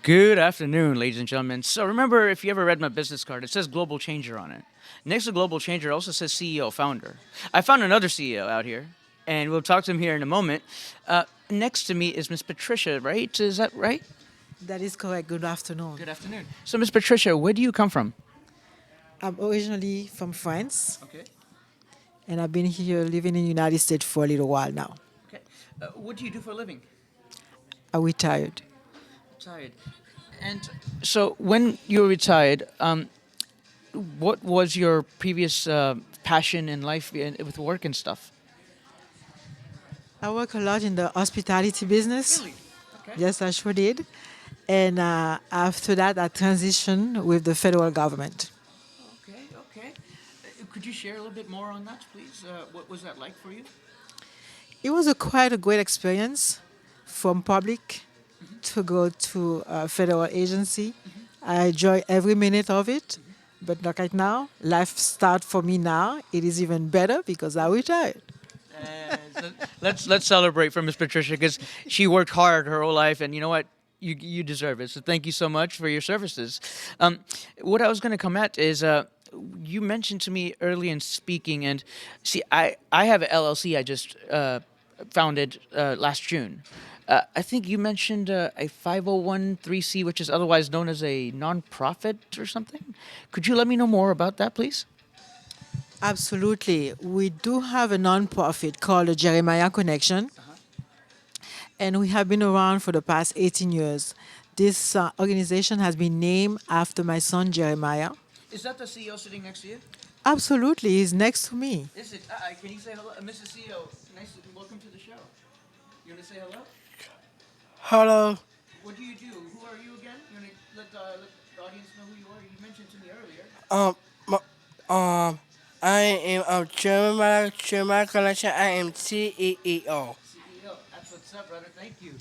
Good afternoon, ladies and gentlemen. So remember, if you ever read my business card, it says Global Changer on it. Next to Global Changer, it also says CEO, founder. I found another CEO out here, and we'll talk to him here in a moment. Next to me is Miss Patricia, right? Is that right? That is correct. Good afternoon. Good afternoon. So, Miss Patricia, where do you come from? I'm originally from France, Okay. and I've been here living in the United States for a little while now. Okay. What do you do for a living? I retired. Retired. And so, when you were retired, what was your previous passion in life with work and stuff? I work a lot in the hospitality business. Really? Okay. Yes, I sure did. And after that, I transitioned with the federal government. Okay, okay. Could you share a little bit more on that, please? What was that like for you? It was quite a great experience from public to go to a federal agency. I enjoy every minute of it. But not right now. Life start for me now. It is even better because I retired. So let's celebrate for Miss Patricia because she worked hard her whole life, and you know what? You deserve it. So thank you so much for your services. What I was going to come at is you mentioned to me early in speaking, and see, I have an LLC I just founded last June. I think you mentioned a 501(c), which is otherwise known as a nonprofit or something. Could you let me know more about that, please? Absolutely. We do have a nonprofit called the Jeremiah Connection, and we have been around for the past 18 years. This organization has been named after my son Jeremiah. Is that the CEO sitting next to you? Absolutely, he's next to me. Is it? Can you say hello, Mrs. CEO? Nice, welcome to the show. You want to say hello? Hello. What do you do? Who are you again? You want to let the audience know who you are? You mentioned to me earlier. Um, m- um, I am Jeremiah Collection. I am CEO. CEO. That's what's up, brother. Thank you.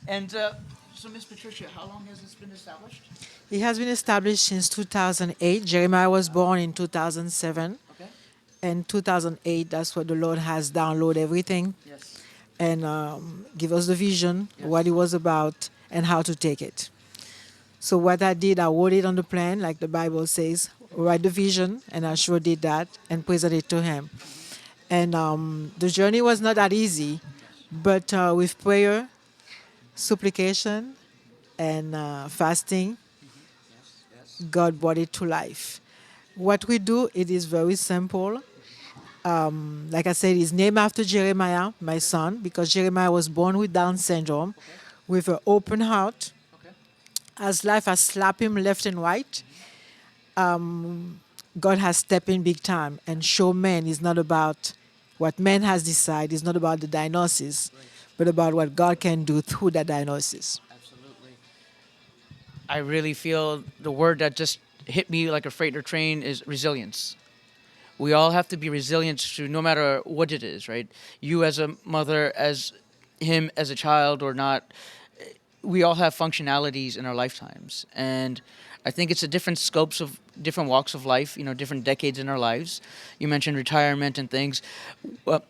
And so, Miss Patricia, how long has this been established? He has been established since 2008. Jeremiah was born in 2007. Okay. And 2008, that's what the Lord has downloaded everything Yes. and give us the vision, what it was about, and how to take it. So what I did, I wrote it on the plan, like the Bible says, write the vision, and I sure did that and presented it to him. And the journey was not that easy, but with prayer, supplication, and fasting, God brought it to life. What we do, it is very simple. Like I said, it's named after Jeremiah, my son, because Jeremiah was born with Down syndrome, with an open heart. Okay. As life has slapped him left and right, God has stepped in big time and show men is not about what man has decided, it's not about the diagnosis, but about what God can do through that diagnosis. Absolutely. I really feel the word that just hit me like a freighter train is resilience. We all have to be resilient to no matter what it is, right? You as a mother, as him as a child or not, we all have functionalities in our lifetimes. And I think it's a different scopes of different walks of life, different decades in our lives. You mentioned retirement and things.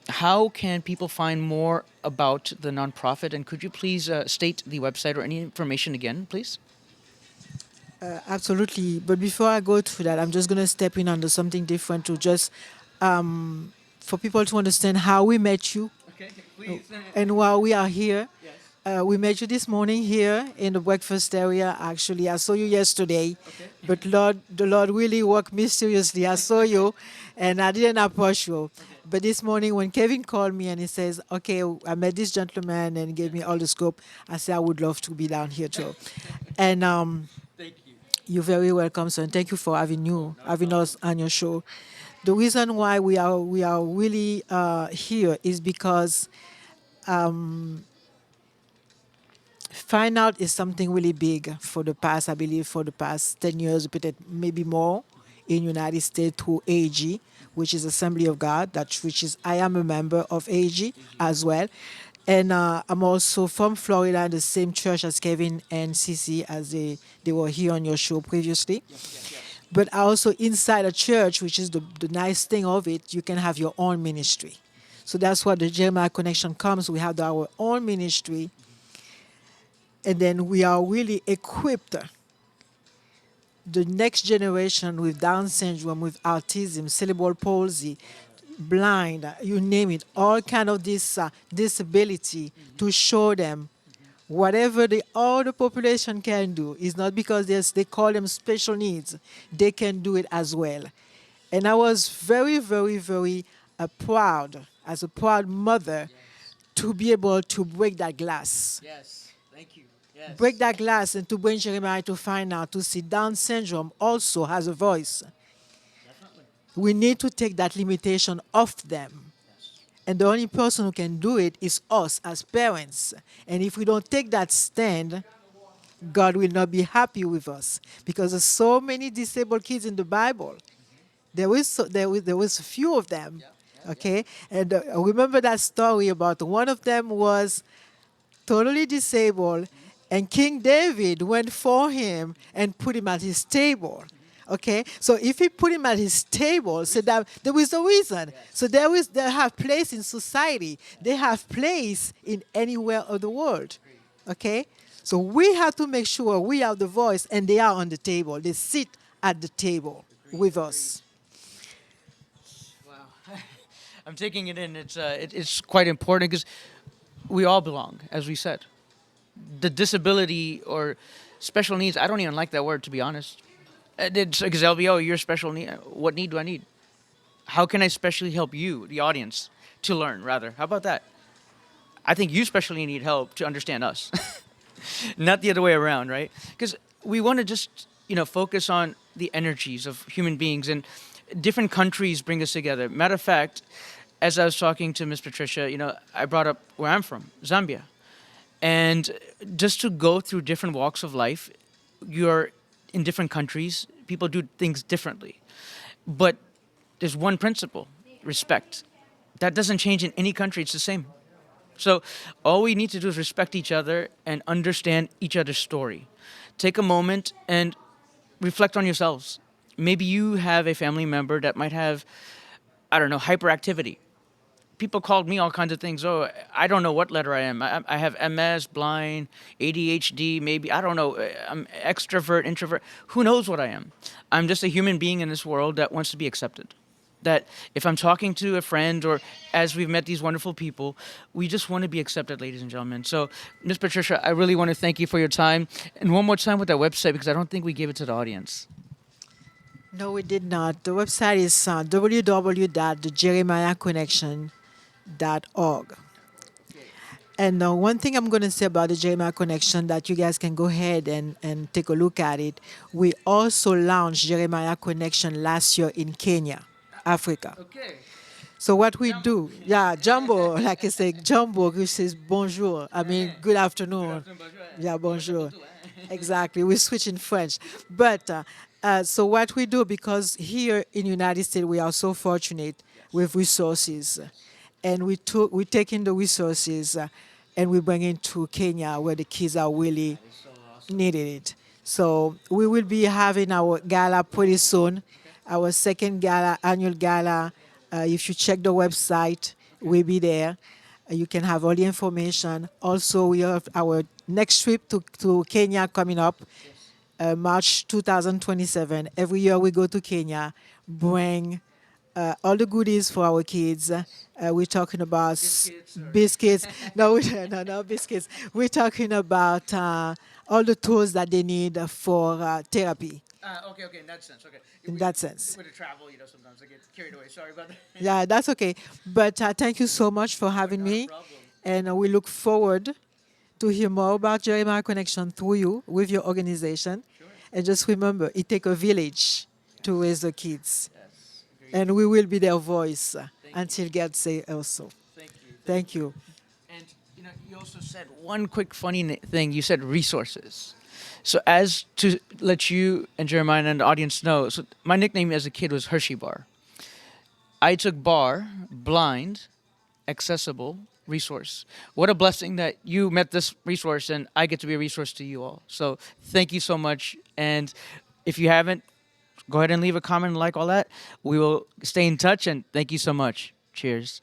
How can people find more about the nonprofit? And could you please state the website or any information again, please? Absolutely. But before I go through that, I'm just going to step in under something different to just for people to understand how we met you Okay, please. and why we are here. Yes. We met you this morning here in the breakfast area. Actually, I saw you yesterday, Okay. but the Lord really worked mysteriously. I saw you, and I didn't approach you. But this morning, when Kevin called me and he says, "Okay, I met this gentleman and gave me all the scope," I said, "I would love to be down here too." And Thank you. you're very welcome, sir. And thank you for having us on your show. The reason why we are really here is because find out is something really big for the past, I believe, for the past 10 years, but maybe more in United States through AG, which is Assembly of God, which is I am a member of AG as well. And I'm also from Florida, the same church as Kevin and Cece, as they were here on your show previously. But also inside a church, which is the nice thing of it, you can have your own ministry. So that's what the Jeremiah Connection comes. We have our own ministry and then we are really equipped the next generation with Down syndrome, with autism, cerebral palsy, blind, you name it, all kind of this disability to show them whatever all the population can do is not because they call them special needs, they can do it as well. And I was very, very, very proud, as a proud mother, to be able to break that glass. Yes. Thank you. Break that glass and to bring Jeremiah to find out, to see Down syndrome also has a voice. We need to take that limitation off them. And the only person who can do it is us as parents. And if we don't take that stand, God will not be happy with us. Because there's so many disabled kids in the Bible. There was a few of them. Okay? And remember that story about one of them was totally disabled, and King David went for him and put him at his table. Okay, so if he put him at his table, so that there was a reason. So they have place in society. They have place in anywhere of the world. Okay, so we have to make sure we have the voice, and they are on the table. They sit at the table with us. Wow. I'm taking it in. It's quite important because we all belong, as we said. The disability or special needs, I don't even like that word, to be honest. It's because LBO, you're special need. What need do I need? How can I specially help you, the audience, to learn, rather? How about that? I think you specially need help to understand us, not the other way around, right? Because we want to just, focus on the energies of human beings, and different countries bring us together. Matter of fact, as I was talking to Miss Patricia, I brought up where I'm from, Zambia. And just to go through different walks of life, you're in different countries, people do things differently. But there's one principle, respect. That doesn't change in any country, it's the same. So all we need to do is respect each other and understand each other's story. Take a moment and reflect on yourselves. Maybe you have a family member that might have, I don't know, hyperactivity. People called me all kinds of things. Oh, I don't know what letter I am. I have MS, blind, ADHD, maybe. I don't know. I'm extrovert, introvert. Who knows what I am? I'm just a human being in this world that wants to be accepted. That if I'm talking to a friend or as we've met these wonderful people, we just want to be accepted, ladies and gentlemen. So, Miss Patricia, I really want to thank you for your time. And one more time with that website, because I don't think we gave it to the audience. No, we did not. The website is www.thejeremiahconnection.org. And one thing I'm going to say about the Jeremiah Connection that you guys can go ahead and take a look at it. We also launched Jeremiah Connection last year in Kenya, Africa. Okay. So what we do, yeah, Jumbo, like I say, Jumbo, which says bonjour. I mean, good afternoon. Yeah, bonjour. Exactly. We switch in French. But so what we do, because here in United States we are so fortunate with resources, and we take in the resources and we bring it to Kenya where the kids are really needing it. So we will be having our gala pretty soon, our second gala, annual gala. If you check the website, we'll be there. You can have all the information. Also, we have our next trip to Kenya coming up, March 2027. Every year we go to Kenya, bring all the goodies for our kids. We're talking about biscuits. No, no biscuits. We're talking about all the tools that they need for therapy. Okay, in that sense, okay. In that sense. With the travel, sometimes I get carried away. Sorry about that. Yeah, that's okay. But thank you so much for having me. problem. And we look forward to hear more about Jeremiah Connection through you with your organization. And just remember, it takes a village to raise the kids. And we will be their voice until God say also. Thank you. Thank you. And you also said one quick funny thing. You said resources. So as to let you and Jeremiah and the audience know, so my nickname as a kid was Hershey Bar. I took bar, blind, accessible, resource. What a blessing that you met this resource and I get to be a resource to you all. So thank you so much. And if you haven't, go ahead and leave a comment, like all that. We will stay in touch, and thank you so much. Cheers.